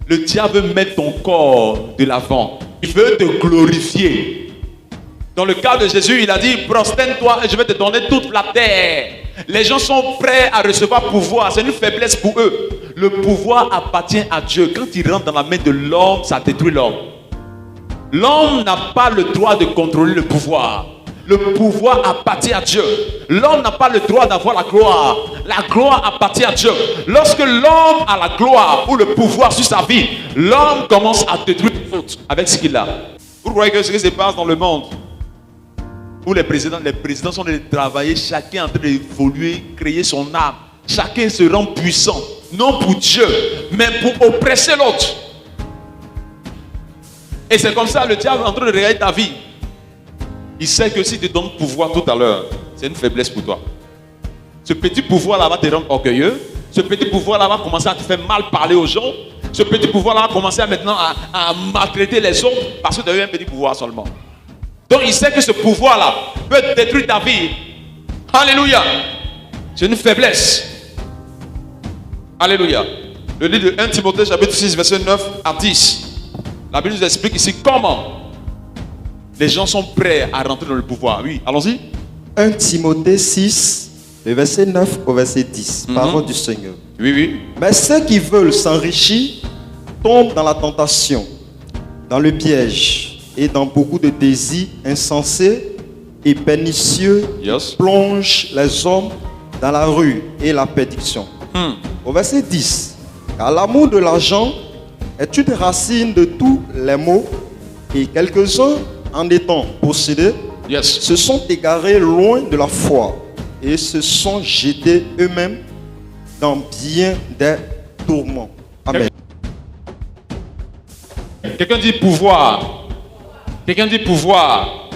Le diable veut mettre ton corps de l'avant. Il veut te glorifier. Dans le cas de Jésus, il a dit, prosterne-toi et je vais te donner toute la terre. Les gens sont prêts à recevoir pouvoir. C'est une faiblesse pour eux. Le pouvoir appartient à Dieu. Quand il rentre dans la main de l'homme, ça détruit l'homme. L'homme n'a pas le droit de contrôler le pouvoir. Le pouvoir appartient à Dieu. L'homme n'a pas le droit d'avoir la gloire. La gloire appartient à Dieu. Lorsque l'homme a la gloire ou le pouvoir sur sa vie, l'homme commence à détruire les autres avec ce qu'il a. Vous croyez que ce qui se passe dans le monde, où les présidents sont en train de travailler, chacun en train d'évoluer, créer son âme. Chacun se rend puissant, non pour Dieu, mais pour oppresser l'autre. Et c'est comme ça, le diable est en train de regarder ta vie. Il sait que s'il te donne pouvoir tout à l'heure, c'est une faiblesse pour toi. Ce petit pouvoir-là va te rendre orgueilleux. Ce petit pouvoir-là va commencer à te faire mal parler aux gens. Ce petit pouvoir-là va commencer maintenant à maltraiter les autres parce que tu as eu un petit pouvoir seulement. Donc il sait que ce pouvoir-là peut détruire ta vie. Alléluia. C'est une faiblesse. Alléluia. Le livre de 1 Timothée chapitre 6 verset 9 à 10. La Bible nous explique ici comment les gens sont prêts à rentrer dans le pouvoir. Oui, allons-y. 1 Timothée 6, le verset 9 au verset 10. Parole du Seigneur. Oui, oui. Mais ceux qui veulent s'enrichir tombent dans la tentation, dans le piège et dans beaucoup de désirs insensés et pernicieux. Yes. Plongent les hommes dans la rue et la perdition. Au verset 10. Car l'amour de l'argent est une racine de tous les maux et quelques-uns, en étant possédés, se sont égarés loin de la foi et se sont jetés eux-mêmes dans bien des tourments. Amen. Quelqu'un dit pouvoir. Quelqu'un dit pouvoir.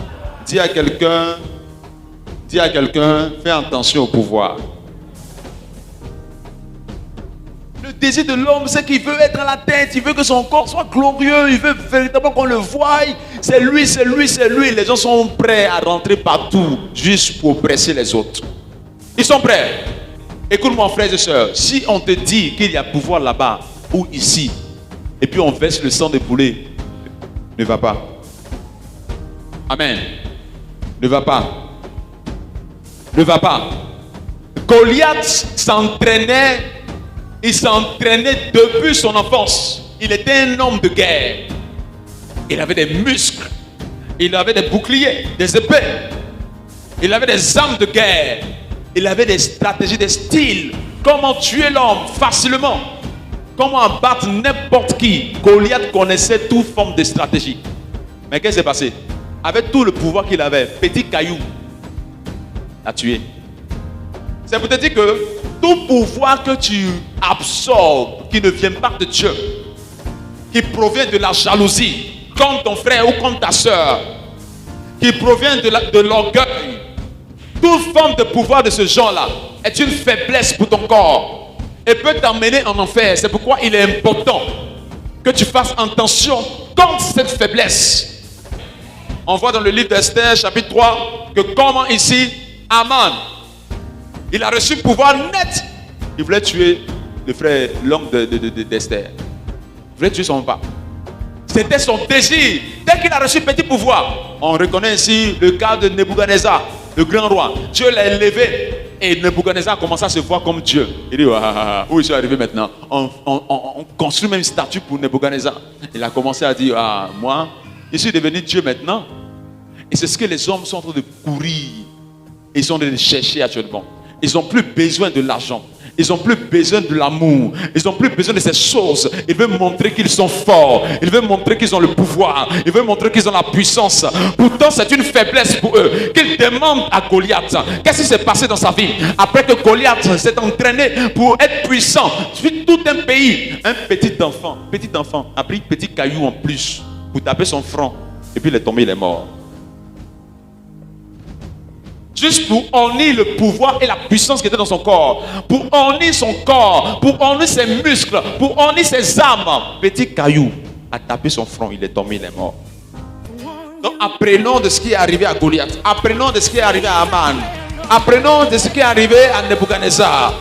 Dis à quelqu'un, fais attention au pouvoir. Le désir de l'homme, c'est qu'il veut être à la tête, il veut que son corps soit glorieux, il veut véritablement qu'on le voie. C'est lui, c'est lui, c'est lui. Les gens sont prêts à rentrer partout juste pour oppresser les autres. Ils sont prêts. Écoute-moi, frères et sœurs, si on te dit qu'il y a pouvoir là-bas ou ici, et puis on verse le sang de poulet, ne va pas. Amen. Ne va pas. Ne va pas. Goliath s'entraînait. Il s'entraînait depuis son enfance. Il était un homme de guerre. Il avait des muscles. Il avait des boucliers, des épées. Il avait des armes de guerre. Il avait des stratégies, des styles. Comment tuer l'homme facilement. Comment abattre n'importe qui. Goliath connaissait toute forme de stratégie. Mais qu'est-ce qui s'est passé? Avec tout le pouvoir qu'il avait, petit caillou l'a tué. C'est pour te dire que tout pouvoir que tu absorbes, qui ne vient pas de Dieu, qui provient de la jalousie, comme ton frère ou comme ta soeur, qui provient de l'orgueil, toute forme de pouvoir de ce genre-là est une faiblesse pour ton corps et peut t'emmener en enfer. C'est pourquoi il est important que tu fasses attention contre cette faiblesse. On voit dans le livre d'Esther, chapitre 3, que comment ici, Aman, il a reçu le pouvoir net. Il voulait tuer le frère, l'homme d'Esther. Il voulait tuer son papa. C'était son désir. Dès qu'il a reçu petit pouvoir, on reconnaît ici le cas de Nebuchadnezzar, le grand roi. Dieu l'a élevé et Nebuchadnezzar a commencé à se voir comme Dieu. Il dit, où je suis arrivé maintenant? On construit même une statue pour Nebuchadnezzar. Il a commencé à dire, moi, je suis devenu Dieu maintenant. Et c'est ce que les hommes sont en train de courir. Ils sont en train de chercher actuellement. Ils n'ont plus besoin de l'argent. Ils n'ont plus besoin de l'amour. Ils n'ont plus besoin de ces choses. Ils veulent montrer qu'ils sont forts. Ils veulent montrer qu'ils ont le pouvoir. Ils veulent montrer qu'ils ont la puissance. Pourtant, c'est une faiblesse pour eux. Qu'ils demandent à Goliath. Qu'est-ce qui s'est passé dans sa vie? Après que Goliath s'est entraîné pour être puissant. Puis tout un pays, un petit enfant a pris petit caillou en plus pour taper son front. Et puis il est tombé, il est mort. Juste pour honner le pouvoir et la puissance qui était dans son corps. Pour honner son corps. Pour honner ses muscles. Pour honner ses âmes. Petit caillou a tapé son front. Il est tombé, il est mort. Donc apprenons de ce qui est arrivé à Goliath. Apprenons de ce qui est arrivé à Aman. Apprenons de ce qui est arrivé à Nebuchadnezzar.